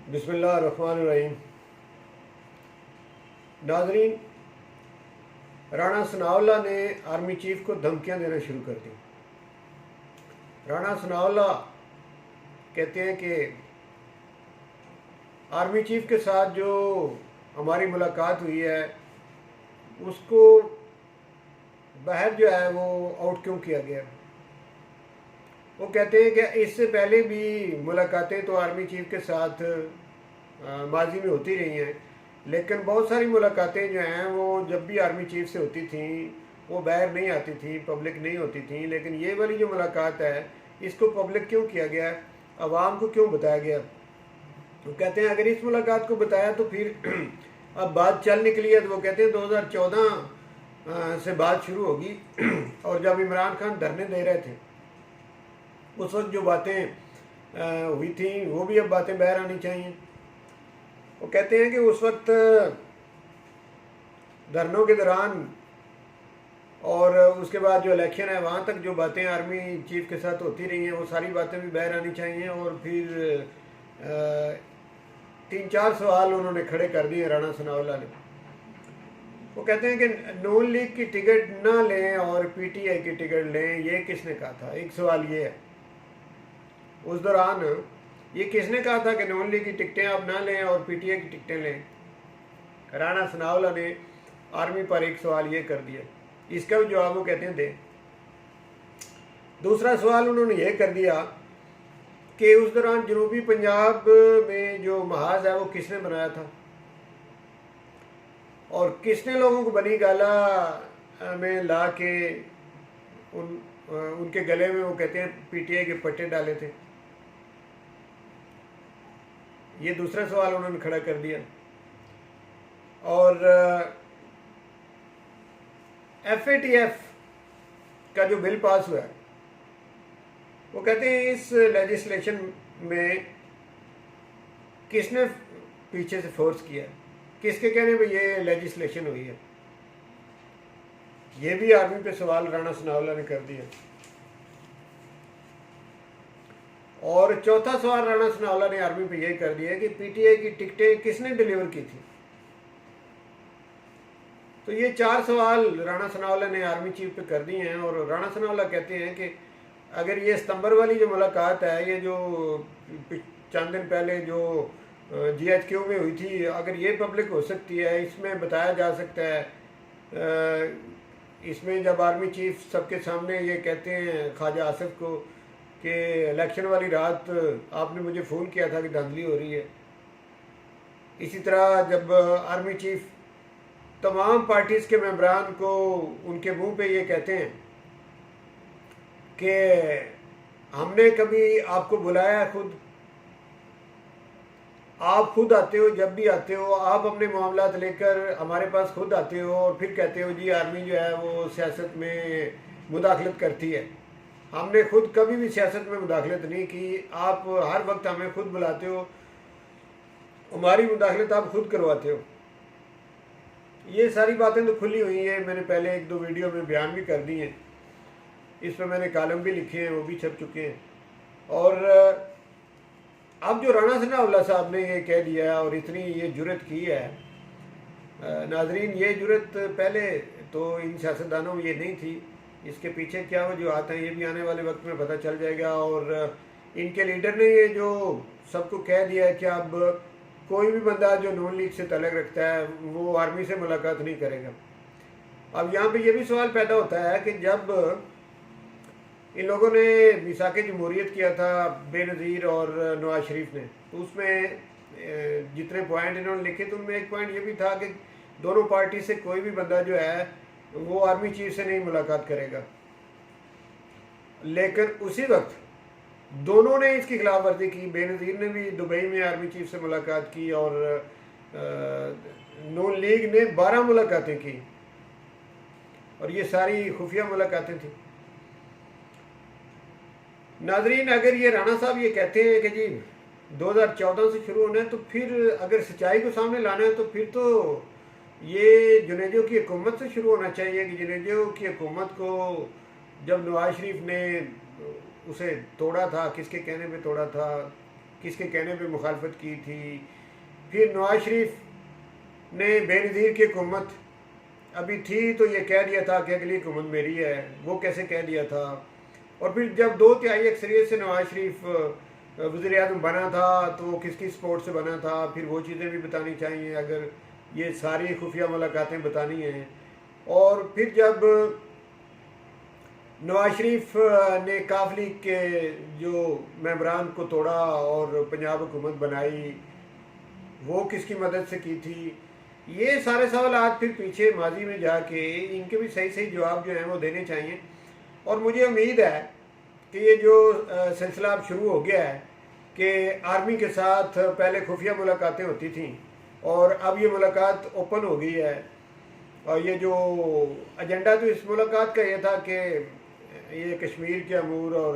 बिस्मिल्लाहिर्रहमानिर्रहीम। नाजरीन, राणा सनाउल्लाह ने आर्मी चीफ को धमकियां देना शुरू कर दी। राणा सनाउल्लाह कहते हैं कि आर्मी चीफ के साथ जो हमारी मुलाकात हुई है उसको बाहर जो है वो आउट क्यों किया गया। वो कहते हैं कि इससे पहले भी मुलाकातें तो आर्मी चीफ के साथ माजी में होती रही हैं, लेकिन बहुत सारी मुलाकातें जो हैं वो जब भी आर्मी चीफ से होती थी वो बाहर नहीं आती थी, पब्लिक नहीं होती थी। लेकिन ये वाली जो मुलाकात है इसको पब्लिक क्यों किया गया, आवाम को क्यों बताया गया। तो कहते हैं अगर इस मुलाकात को बताया तो फिर अब बात चल निकली है, तो वो कहते हैं 2014 से बात शुरू होगी और जब इमरान खान धरने दे रहे थे उस वक्त जो बातें हुई थी वो भी अब बातें बाहर आनी चाहिए। वो कहते हैं कि उस वक्त धरनों के दौरान और उसके बाद जो इलेक्शन है वहाँ तक जो बातें आर्मी चीफ के साथ होती रही हैं वो सारी बातें भी बाहर आनी चाहिए। और फिर 3-4 सवाल उन्होंने खड़े कर दिए राणा सनाउल्लाह ने। वो कहते हैं कि नून लीग की टिकट ना लें और पीटीआई की टिकट लें, ये किसने कहा था। एक सवाल ये है, उस दौरान ये किसने कहा था कि नून लीग की टिकटें आप ना लें और पीटीआई की टिकटें लें। राणा सनाउल्लाह ने आर्मी पर एक सवाल ये कर दिया, इसका भी जवाब वो कहते हैं दें। दूसरा सवाल उन्होंने ये कर दिया कि उस दौरान जनूबी पंजाब में जो महाज है वो किसने बनाया था और किसने लोगों को बनी गाला में ला के उनके गले में वो कहते हैं पीटीआई के पट्टे डाले थे। ये दूसरा सवाल उन्होंने खड़ा कर दिया। और एफएटीएफ का जो बिल पास हुआ है वो कहते हैं इस लेजिस्लेशन में किसने पीछे से फोर्स किया, किसके कहने पे ये लेजिस्लेशन हुई है। ये भी आर्मी पे सवाल राणा सनाउल्लाह ने कर दिया। और चौथा सवाल राणा सनाउल्लाह ने आर्मी पे यह कर दिया कि पीटीआई की टिकटें किसने डिलीवर की थी। तो ये 4 सवाल राणा सनाउल्लाह ने आर्मी चीफ पे कर दिए हैं। और राणा सनाउल्लाह कहते हैं कि अगर ये सितंबर वाली जो मुलाकात है, ये जो चंद दिन पहले जो जीएचक्यू में हुई थी, अगर ये पब्लिक हो सकती है, इसमें बताया जा सकता है, इसमें जब आर्मी चीफ सबके सामने ये कहते हैं ख्वाजा आसिफ को कि इलेक्शन वाली रात आपने मुझे फ़ोन किया था कि धांधली हो रही है। इसी तरह जब आर्मी चीफ तमाम पार्टीज़ के मेंबरान को उनके मुंह पे ये कहते हैं कि हमने कभी आपको बुलाया है, खुद आप खुद आते हो, जब भी आते हो आप अपने मामलात लेकर हमारे पास खुद आते हो और फिर कहते हो जी आर्मी जो है वो सियासत में मुदाखलत करती है। हमने खुद कभी भी सियासत में मुदाखलत नहीं की, आप हर वक्त हमें खुद बुलाते हो, हमारी मुदाखलत आप खुद करवाते हो। ये सारी बातें तो खुली हुई हैं, मैंने पहले 1-2 वीडियो में बयान भी कर दी हैं, इस पर मैंने कॉलम भी लिखे हैं, वो भी छप चुके हैं। और अब जो राणा सनाउल्लाह साहब ने ये कह दिया है और इतनी ये जुर्रत की है, नाजरीन ये जुर्रत पहले तो इन सियासतदानों में ये नहीं थी। इसके पीछे क्या वजूहत हैं ये भी आने वाले वक्त में पता चल जाएगा। और इनके लीडर ने ये जो सबको कह दिया है कि अब कोई भी बंदा जो नून लीग से तल्लुक़ रखता है वो आर्मी से मुलाकात नहीं करेगा। अब यहाँ पे ये भी सवाल पैदा होता है कि जब इन लोगों ने मिसाक जमहूरियत किया था बेनज़ीर और नवाज शरीफ ने, तो उसमें जितने पॉइंट इन्होंने लिखे तो उनमें एक पॉइंट ये भी था कि दोनों पार्टी से कोई भी बंदा जो है वो आर्मी चीफ से नहीं मुलाकात करेगा। लेकिन उसी वक्त दोनों ने इसकी खिलाफ वर्जी की। बेनज़ीर ने भी दुबई में आर्मी चीफ से मुलाकात की और नून लीग ने 12 मुलाकातें की और ये सारी खुफिया मुलाकातें थी। नाजरीन, अगर ये राणा साहब ये कहते हैं कि जी 2014 से शुरू होना है, तो फिर अगर सच्चाई को सामने लाना है तो फिर तो ये जुनेजो की हुकूमत से शुरू होना चाहिए कि जुनेजो की हुकूमत को जब नवाज शरीफ ने उसे तोड़ा था, किसके कहने पे तोड़ा था, किसके कहने पे मुखालफत की थी। फिर नवाज शरीफ ने बेनज़ीर की हुकूमत अभी थी तो ये कह दिया था कि अगली हुकूमत मेरी है, वो कैसे कह दिया था। और फिर जब 2/3 अक्सरियत से नवाज शरीफ वज़ीर आज़म बना था तो वो किसकी सपोर्ट से बना था, फिर वो चीज़ें भी बतानी चाहिए अगर ये सारी खुफिया मुलाकातें बतानी हैं। और फिर जब नवाज शरीफ ने काफ लीग के जो मेंबरान को तोड़ा और पंजाब हुकूमत बनाई, वो किसकी मदद से की थी, ये सारे सवाल आज फिर पीछे माजी में जाके इनके भी सही सही जवाब जो हैं वो देने चाहिए। और मुझे उम्मीद है कि ये जो सिलसिला अब शुरू हो गया है कि आर्मी के साथ पहले खुफिया मुलाकातें होती थीं और अब ये मुलाकात ओपन हो गई है। और ये जो एजेंडा तो इस मुलाकात का ये था कि ये कश्मीर के अमूर और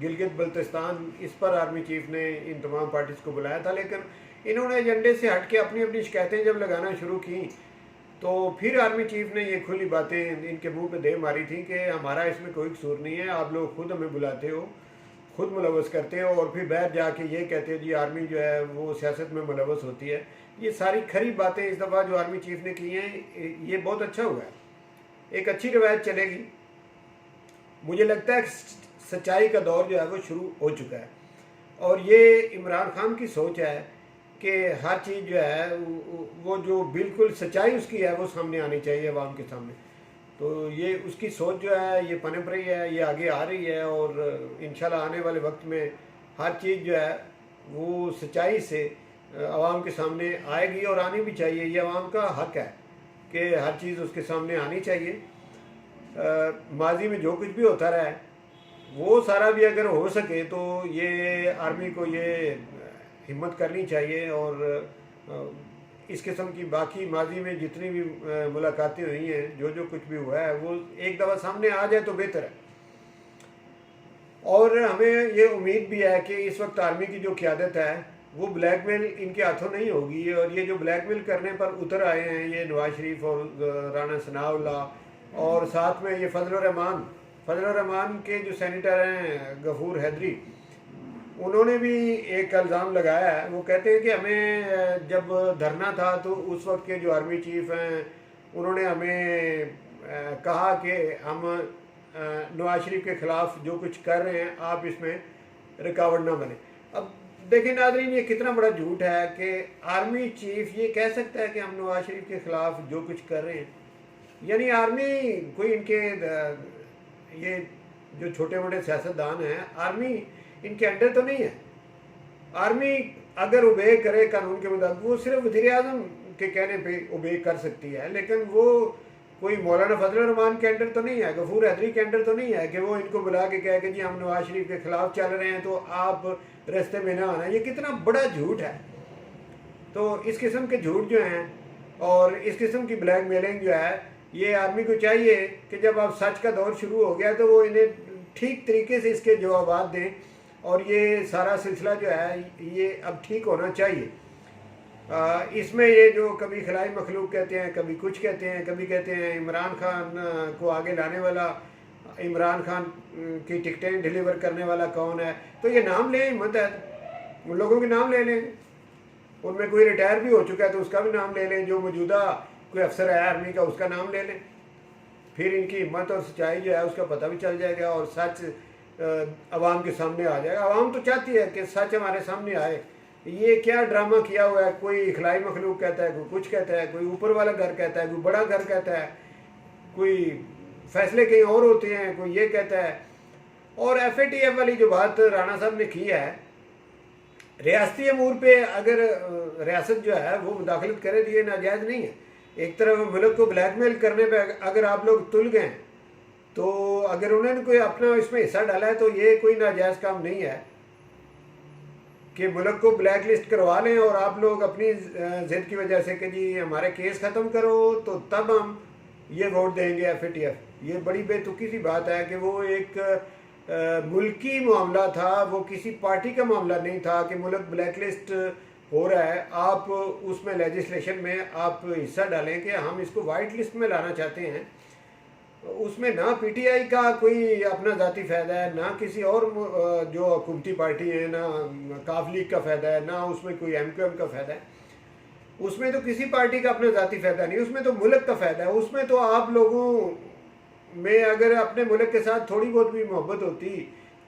गिलगित बल्तिस्तान, इस पर आर्मी चीफ ने इन तमाम पार्टीज़ को बुलाया था, लेकिन इन्होंने एजेंडे से हट के अपनी अपनी शिकायतें जब लगाना शुरू की तो फिर आर्मी चीफ ने ये खुली बातें इनके मुंह पे दे मारी थी कि हमारा इसमें कोई कसूर नहीं है, आप लोग खुद हमें बुलाते हो, खुद मुलवस करते हो और फिर बाहर जाके ये कहते हो जी आर्मी जो है वो सियासत में मुलवस होती है। ये सारी खरी बातें इस दफ़ा जो आर्मी चीफ ने की हैं, ये बहुत अच्छा हुआ है, एक अच्छी रवायत चलेगी। मुझे लगता है सच्चाई का दौर जो है वो शुरू हो चुका है और ये इमरान खान की सोच है कि हर चीज़ जो है वो जो बिल्कुल सच्चाई उसकी है वो सामने आनी चाहिए अवाम के सामने। तो ये उसकी सोच जो है ये पनप रही है, ये आगे आ रही है और इंशाल्लाह आने वाले वक्त में हर चीज़ जो है वो सच्चाई से अवाम के सामने आएगी और आनी भी चाहिए। ये अवाम का हक है कि हर चीज़ उसके सामने आनी चाहिए। माजी में जो कुछ भी होता रहा है वो सारा भी अगर हो सके तो ये आर्मी को ये हिम्मत करनी चाहिए और इस किस्म की बाकी माजी में जितनी भी मुलाकातें हुई हैं, जो जो कुछ भी हुआ है वो एक दफ़ा सामने आ जाए तो बेहतर है। और हमें ये उम्मीद भी है कि इस वक्त आर्मी की जो क़यादत है वो ब्लैकमेल इनके हाथों नहीं होगी और ये जो ब्लैकमेल करने पर उतर आए हैं ये नवाज शरीफ और राना सनाउल्लाह और साथ में ये फजल रहमान के जो सेनेटर हैं गफूर हैदरी, उन्होंने भी एक इल्ज़ाम लगाया है। वो कहते हैं कि हमें जब धरना था तो उस वक्त के जो आर्मी चीफ हैं उन्होंने हमें कहा कि हम नवाज शरीफ के ख़िलाफ़ जो कुछ कर रहे हैं आप इसमें रुकावट ना बने। अब देखिए नाज़रीन, ये कितना बड़ा झूठ है कि आर्मी चीफ ये कह सकता है कि हम नवाज शरीफ के ख़िलाफ़ जो कुछ कर रहे हैं, यानी आर्मी कोई इनके ये जो छोटे मोटे सियासतदान हैं आर्मी इनके अंडर तो नहीं है। आर्मी अगर उबे करे कानून के मुताबिक वो सिर्फ वज़ीर आज़म के कहने पे उबे कर सकती है, लेकिन वो कोई मौलाना फजल रहमान के अंडर तो नहीं है, गफूर हैदरी के अंडर तो नहीं है कि वो इनको बुला के कहे कि जी हम नवाज शरीफ के ख़िलाफ़ चल रहे हैं तो आप रास्ते में ना आना। ये कितना बड़ा झूठ है। तो इस किस्म के झूठ जो हैं और इस किस्म की ब्लैकमेलिंग जो है, ये आर्मी को चाहिए कि जब अब सच का दौर शुरू हो गया तो वो इन्हें ठीक तरीके से इसके जवाब दें और ये सारा सिलसिला जो है ये अब ठीक होना चाहिए। इसमें ये जो कभी खिलाई मखलूक कहते हैं, कभी कुछ कहते हैं, कभी कहते हैं इमरान खान को आगे लाने वाला, इमरान खान की टिकटें डिलीवर करने वाला कौन है, तो ये नाम लें, हिम्मत है उन लोगों के नाम ले लें। उनमें कोई रिटायर भी हो चुका है तो उसका भी नाम ले लें, जो मौजूदा कोई अफसर है आर्मी का उसका नाम ले लें। फिर इनकी हिम्मत और सच्चाई जो है उसका पता भी चल जाएगा और सच आवाम के सामने आ जाएगा। आवाम तो चाहती है कि सच हमारे सामने आए। ये क्या ड्रामा किया हुआ है, कोई खिलाई मखलूक कहता है, कोई कुछ कहता है, कोई ऊपर वाला घर कहता है, कोई बड़ा घर कहता है, कोई फैसले कहीं और होते हैं, कोई ये कहता है। और FATF वाली जो बात राणा साहब ने की है, रियासती अमूर पे अगर रियासत जो है वो मुदाखलत करे तो ये नाजायज़ नहीं है। एक तरफ मुल्क को ब्लैकमेल करने पे अगर आप लोग तुल गए तो अगर उन्होंने कोई अपना इसमें हिस्सा डाला है तो ये कोई नाजायज़ काम नहीं है कि मुल्क को ब्लैक लिस्ट करवा लें और आप लोग अपनी ज़िद की वजह से कि जी हमारे केस ख़त्म करो तो तब हम ये वोट देंगे FATF। ये बड़ी बेतुकी सी बात है कि वो एक मुल्की मामला था, वो किसी पार्टी का मामला नहीं था कि मुल्क ब्लैक लिस्ट हो रहा है, आप उसमें लेजिस्लेशन में आप हिस्सा डालें कि हम इसको वाइट लिस्ट में लाना चाहते हैं। उसमें ना पीटीआई का कोई अपना ज़ाती फ़ायदा है, ना किसी और जो हुकूमती पार्टी है, ना काफ लीग का फ़ायदा है, ना उसमें कोई एमक्यूएम का फ़ायदा है। उसमें तो किसी पार्टी का अपना ज़ाती फ़ायदा नहीं, उसमें तो मुल्क का फ़ायदा है। उसमें तो आप लोगों में अगर अपने मुल्क के साथ थोड़ी बहुत भी मोहब्बत होती,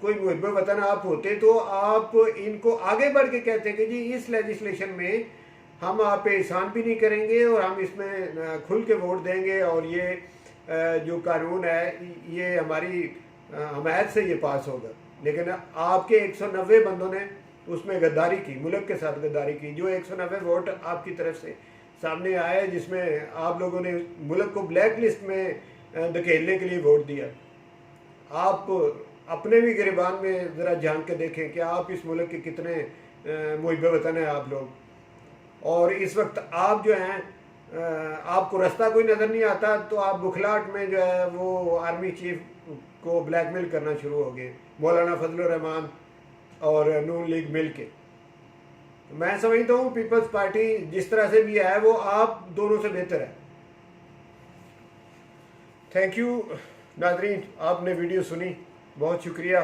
कोई मुहब्ब वतन आप होते, तो आप इनको आगे बढ़ के कहते कि जी इस लेजिस्लेशन में हम आप पे एहसान भी नहीं करेंगे और हम इसमें खुल के वोट देंगे और ये जो कानून है ये हमारी हमायत से ये पास होगा। लेकिन आपके 190 बंदों ने उसमें गद्दारी की, मुल्क के साथ गद्दारी की। जो 190 वोट आपकी तरफ से सामने आए जिसमें आप लोगों ने मुल्क को ब्लैक लिस्ट में धकेलने के लिए वोट दिया। आप अपने भी गिरबान में ज़रा झांक के देखें कि आप इस मुल्क के कितने मुहिब वतन हैं आप लोग। और इस वक्त आप जो हैं आपको रास्ता कोई नज़र नहीं आता, तो आप बुखलाहट में जो है वो आर्मी चीफ को ब्लैकमेल करना शुरू हो गए, मौलाना फजलुर रहमान और नून लीग मिल के। मैं समझता हूँ पीपल्स पार्टी जिस तरह से भी है वो आप दोनों से बेहतर है। थैंक यू नाजरीन, आपने वीडियो सुनी, बहुत शुक्रिया।